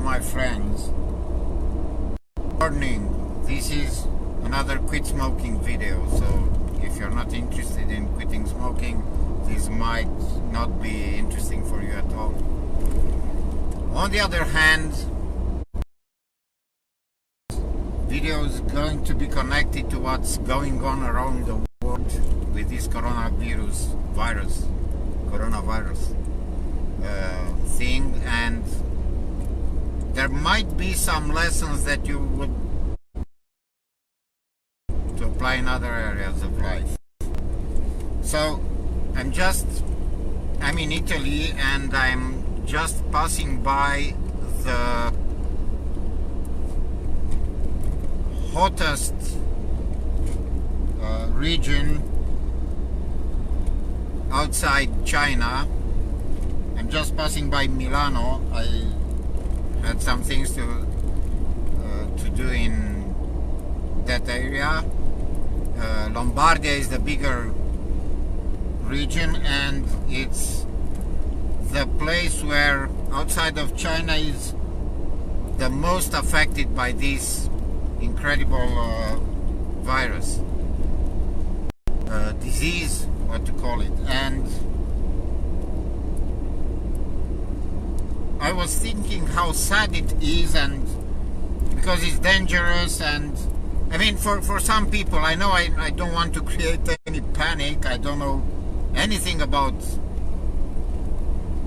Hello my friends. Warning, this is another quit smoking video, so if you're not interested in quitting smoking, this might not be interesting for you at all. On the other hand, video is going to be connected to what's going on around the world with this coronavirus thing, and there might be some lessons that you would to apply in other areas of life. So I'm in Italy, and I'm just passing by the hottest region outside China. I'm just passing by Milano. I had some things to do in that area. Lombardia is the bigger region, and it's the place where outside of China is the most affected by this incredible virus, disease, what to call it. And I was thinking how sad it is, and because it's dangerous, and I mean for some people, I know I don't want to create any panic. I don't know anything about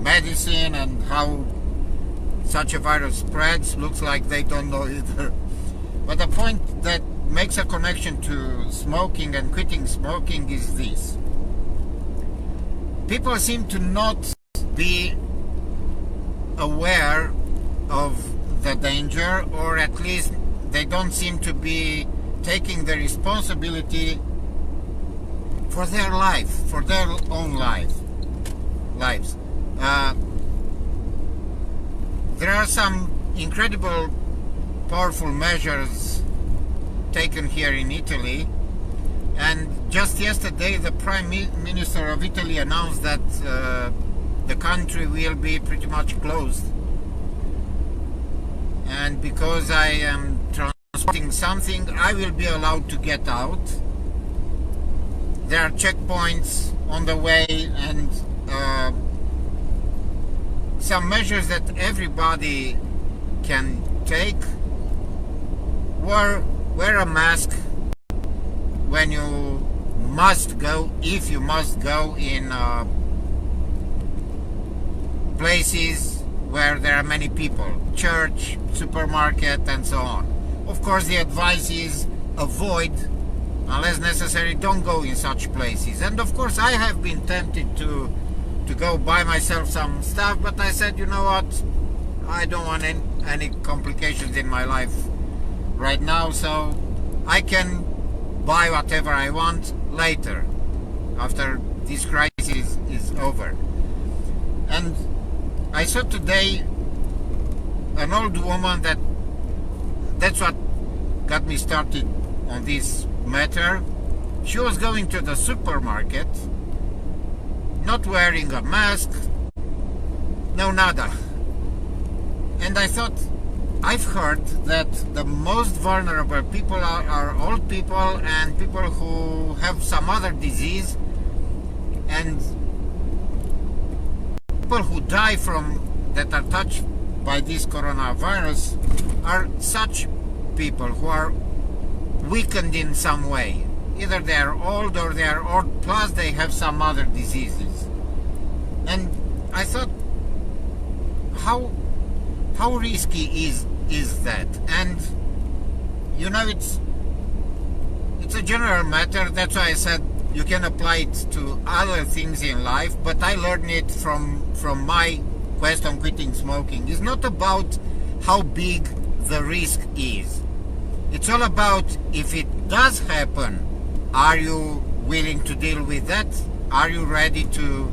medicine and how such a virus spreads. Looks like they don't know either. But the point that makes a connection to smoking and quitting smoking is this. People seem to not be aware of the danger, or at least they don't seem to be taking the responsibility for their life, for their own lives. There are some incredible powerful measures taken here in Italy, and just yesterday the Prime Minister of Italy announced that the country will be pretty much closed, and because I am transporting something, I will be allowed to get out. There are checkpoints on the way, and some measures that everybody can take. Wear a mask when you must go, if you must go in places where there are many people, church, supermarket, and so on. Of course, the advice is avoid, unless necessary, don't go in such places. And of course, I have been tempted to go buy myself some stuff, but I said, you know what, I don't want any complications in my life right now, so I can buy whatever I want later, after this crisis is over. And I saw today an old woman that's what got me started on this matter. She was going to the supermarket, not wearing a mask, no nada. And I thought, I've heard that the most vulnerable people are old people and people who have some other disease, and people who die that are touched by this coronavirus are such people who are weakened in some way. Either they are old, or they are old plus they have some other diseases. And I thought, how risky is that? And you know, it's a general matter. That's why I said you can apply it to other things in life, but I learned it from my quest on quitting smoking. It's not about how big the risk is. It's all about, if it does happen, are you willing to deal with that? Are you ready to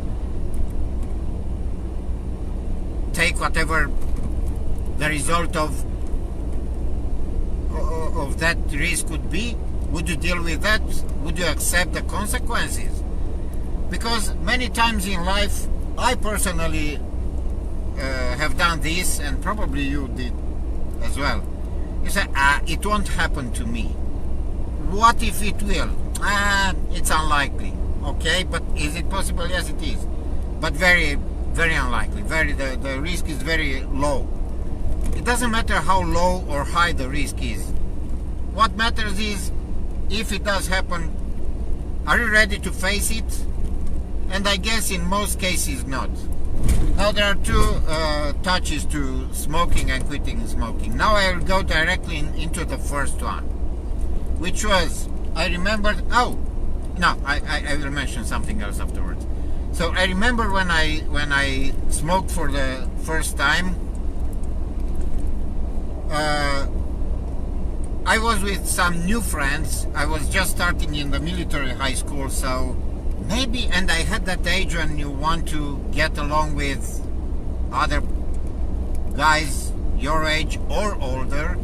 take whatever the result of that risk could be? Would you deal with that? Would you accept the consequences? Because many times in life, I personally have done this, and probably you did as well. You say, it won't happen to me. What if it will? It's unlikely. Okay, but is it possible? Yes, it is. But very, very unlikely. The risk is very low. It doesn't matter how low or high the risk is. What matters is, if it does happen, are you ready to face it? And I guess in most cases not. Now there are two touches to smoking and quitting smoking. Now I will go directly into the first one, which was, I remembered, I will mention something else afterwards. So I remember when I smoked for the first time, I was with some new friends. I was just starting in the military high school, so maybe, and I had that age when you want to get along with other guys your age or older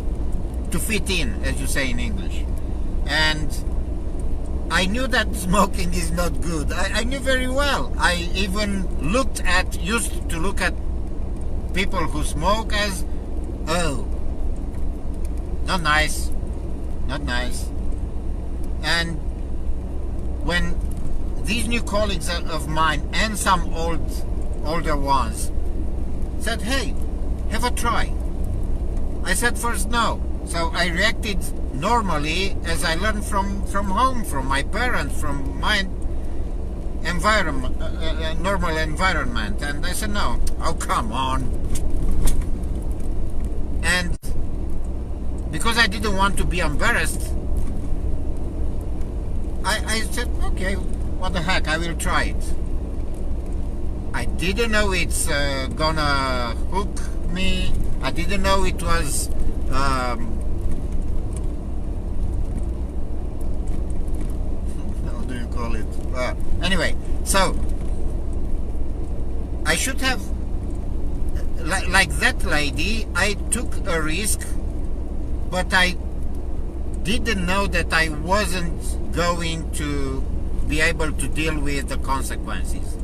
to fit in, as you say in English. And I knew that smoking is not good. I knew very well. I even used to look at people who smoke as, oh, not nice, not nice. And when these new colleagues of mine and some older ones said, hey, have a try, I said first no. So I reacted normally, as I learned from home, from my parents, from my environment, normal environment. And I said no. Oh, come on. And because I didn't want to be embarrassed, I said, okay, what the heck, I will try it. I didn't know it's gonna hook me. I didn't know it was how do you call it? Anyway, so I should have, like that lady, I took a risk, but I didn't know that I wasn't going to be able to deal with the consequences.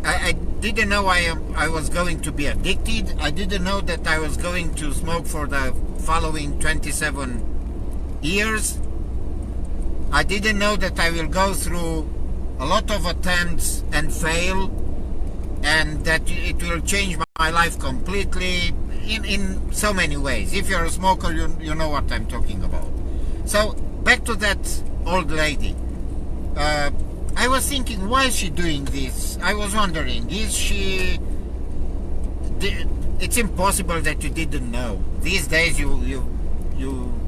I didn't know I was going to be addicted. I didn't know that I was going to smoke for the following 27 years. I didn't know that I will go through a lot of attempts and fail, and that it will change my life completely in so many ways. If you're a smoker, you know what I'm talking about. So back to that old lady. I was thinking, why is she doing this? I was wondering, is she... It's impossible that you didn't know. These days you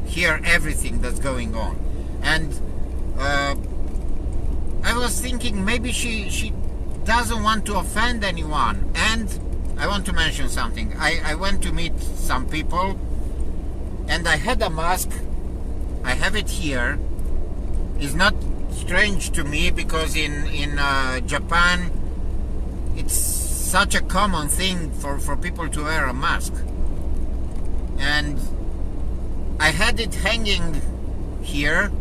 hear everything that's going on. And I was thinking, maybe she doesn't want to offend anyone. And I want to mention something. I went to meet some people, and I had a mask. I have it here. It's not strange to me, because in Japan it's such a common thing for people to wear a mask. And I had it hanging here,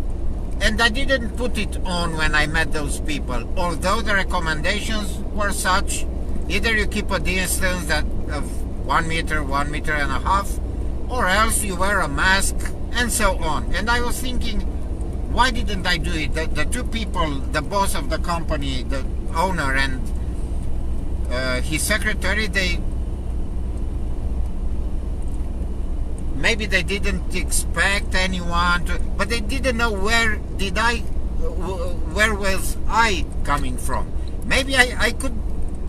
and I didn't put it on when I met those people, although the recommendations were such: either you keep a distance of 1 meter, 1.5 meters, or else you wear a mask, and so on. And I was thinking, why didn't I do it? The two people, the boss of the company, the owner, and his secretary, maybe they didn't expect anyone to, but they didn't know where was I coming from. Maybe I could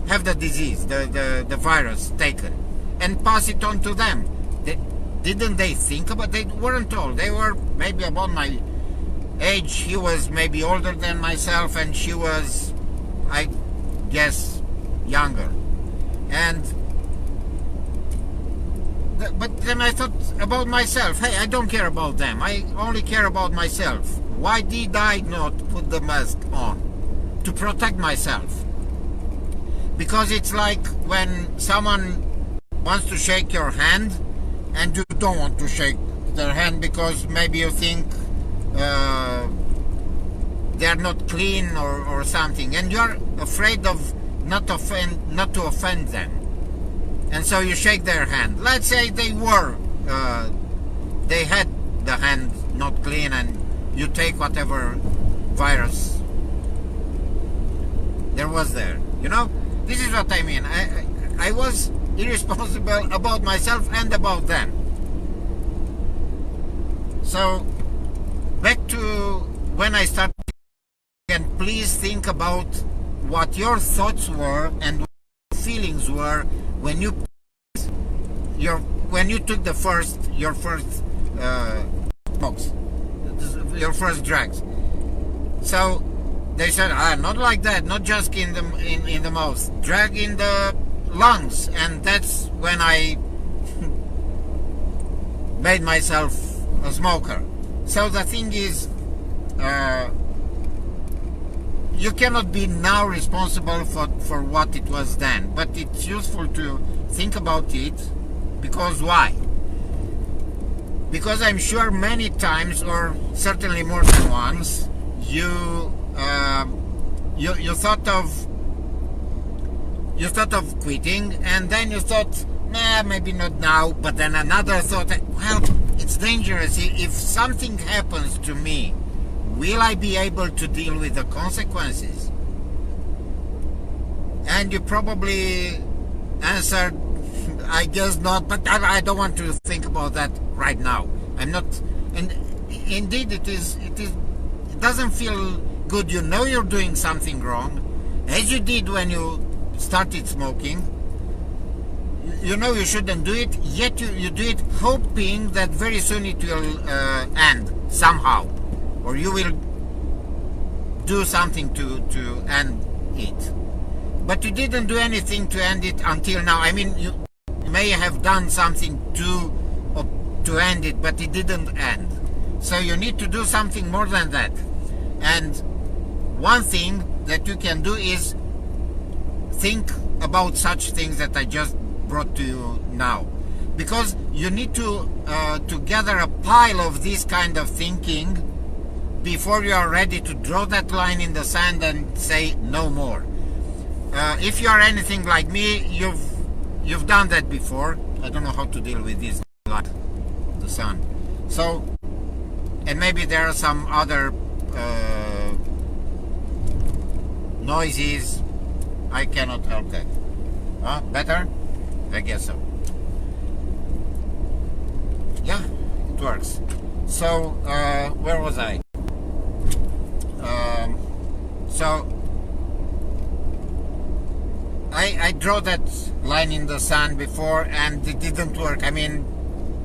have the disease, the virus taken, and pass it on to them. Didn't they think about it? They weren't told. They were maybe about my age. He was maybe older than myself, and she was, I guess, younger. And but then I thought about myself. Hey, I don't care about them. I only care about myself. Why did I not put the mask on? To protect myself. Because it's like when someone wants to shake your hand and you don't want to shake their hand, because maybe you think, they are not clean or something, and you're afraid of not to offend them, and so you shake their hand. Let's say they had the hand not clean, and you take whatever virus there was there. This is what I mean. I was irresponsible about myself and about them. So back to when I started, and please think about what your thoughts were and what your feelings were when you took your first smokes, your first drugs. So they said, not like that, not just in the mouth, drug in the lungs, and that's when I made myself a smoker. So the thing is, you cannot be now responsible for what it was then, but it's useful to think about it. Because why? Because I'm sure many times, or certainly more than once, you thought of quitting, and then you thought, nah, maybe not now, but then another thought, well, it's dangerous. If something happens to me, will I be able to deal with the consequences? And you probably answered, I guess not, but I don't want to think about that right now. I'm not, and indeed it doesn't feel good. You're doing something wrong, as you did when you started smoking. You shouldn't do it, yet you do it hoping that very soon it will end somehow, or you will do something to end it. But you didn't do anything to end it until now. I mean, you may have done something to end it, but it didn't end. So you need to do something more than that. And one thing that you can do is think about such things that I just brought to you now, because you need to gather a pile of this kind of thinking before you are ready to draw that line in the sand and say no more. If you are anything like me, you've done that before. I don't know how to deal with this light, the sun. So, and maybe there are some other noises. I cannot help that. Better? I guess so. Yeah, it works. So, where was I? So I drew that line in the sand before, and it didn't work. I mean,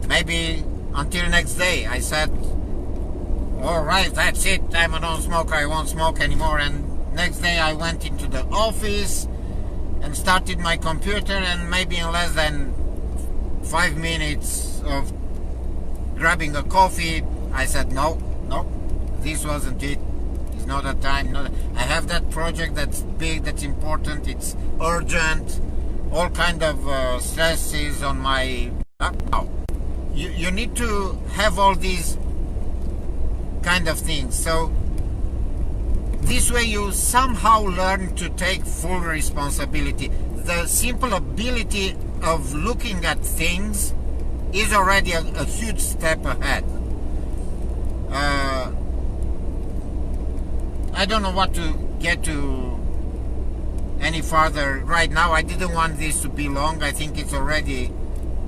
maybe until next day I said, all right, that's it, I'm a non-smoker, I won't smoke anymore. And next day I went into the office and started my computer, and maybe in less than 5 minutes of grabbing a coffee, I said, no, this wasn't it. It's not the time. I have that project that's big, that's important, it's urgent, all kind of stresses on my... No. You need to have all these kind of things. So this way you somehow learn to take full responsibility. The simple ability of looking at things is already a huge step ahead. I don't know what to get to any farther right now. I didn't want this to be long. I think it's already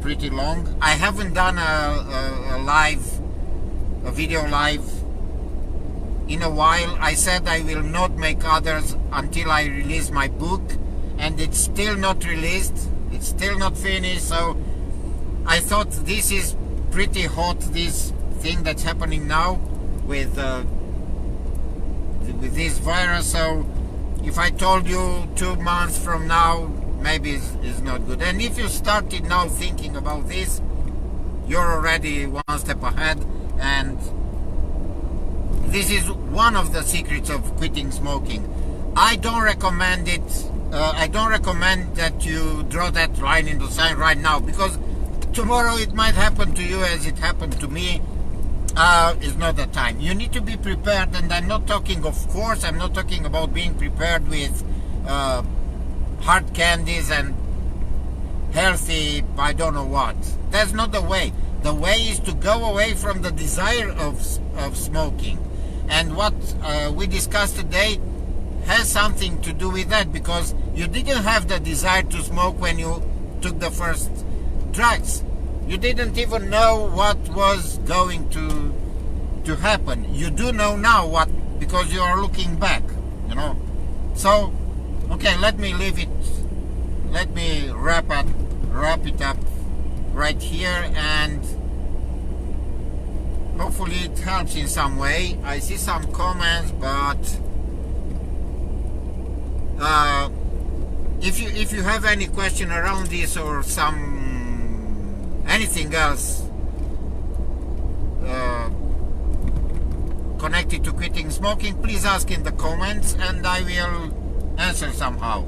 pretty long. I haven't done a video live in a while. I said I will not make others until I release my book, and it's still not released. It's still not finished. So I thought this is pretty hot, this thing that's happening now with this virus. So if I told you 2 months from now, maybe it's not good. And if you started now thinking about this, you're already one step ahead. And this is one of the secrets of quitting smoking. I don't recommend it. I don't recommend that you draw that line in the sand right now, because tomorrow it might happen to you as it happened to me, It's not the time. You need to be prepared, and I'm not talking, of course, I'm not talking about being prepared with hard candies and healthy, I don't know what. That's not the way. The way is to go away from the desire of smoking. And what we discussed today has something to do with that, because you didn't have the desire to smoke when you took the first drugs. You didn't even know what was going to happen. You do know now what, because you are looking back, you know. So, okay, let me leave it. Let me wrap it up right here, and hopefully it helps in some way. I see some comments, but if you have any question around this or anything else connected to quitting smoking, please ask in the comments and I will answer somehow.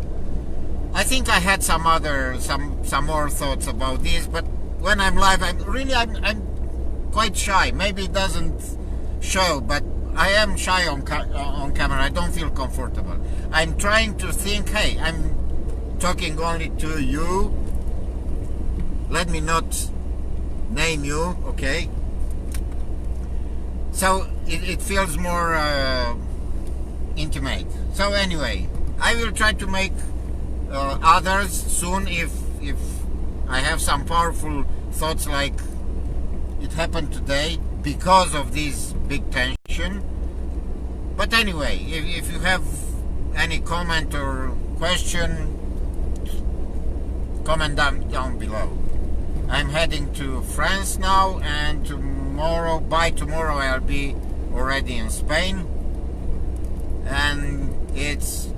I think I had some more thoughts about this, but when I'm live, I'm quite shy. Maybe it doesn't show, but I am shy on camera. I don't feel comfortable. I'm trying to think, hey, I'm talking only to you. Let me not name you, okay? So it feels more intimate. So anyway, I will try to make others soon if I have some powerful thoughts like it happened today because of this big tension. But anyway, if you have any comment or question, comment down below. I'm heading to France now, and by tomorrow I'll be already in Spain, and it's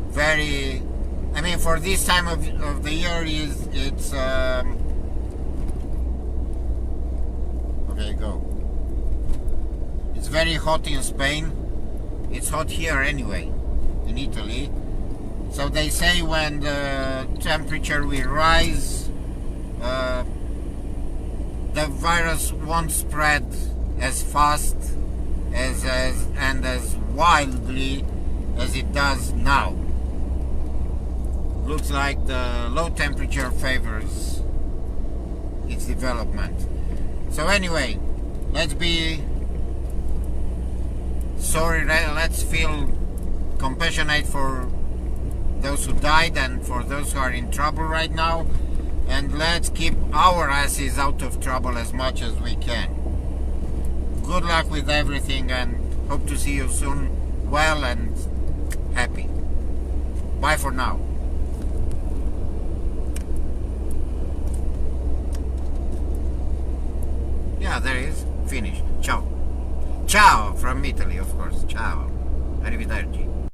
very, I mean, for this time of the year it's okay, go. It's very hot in Spain. It's hot here anyway, in Italy. So they say when the temperature will rise, the virus won't spread as fast and as wildly as it does now. Looks like the low temperature favors its development. So anyway, let's be sorry, let's feel compassionate for those who died and for those who are in trouble right now, and let's keep our asses out of trouble as much as we can. Good luck with everything, and hope to see you soon, well and happy. Bye for now. Yeah, there it is. Finished. Ciao. Ciao from Italy, of course. Ciao. Arrivederci.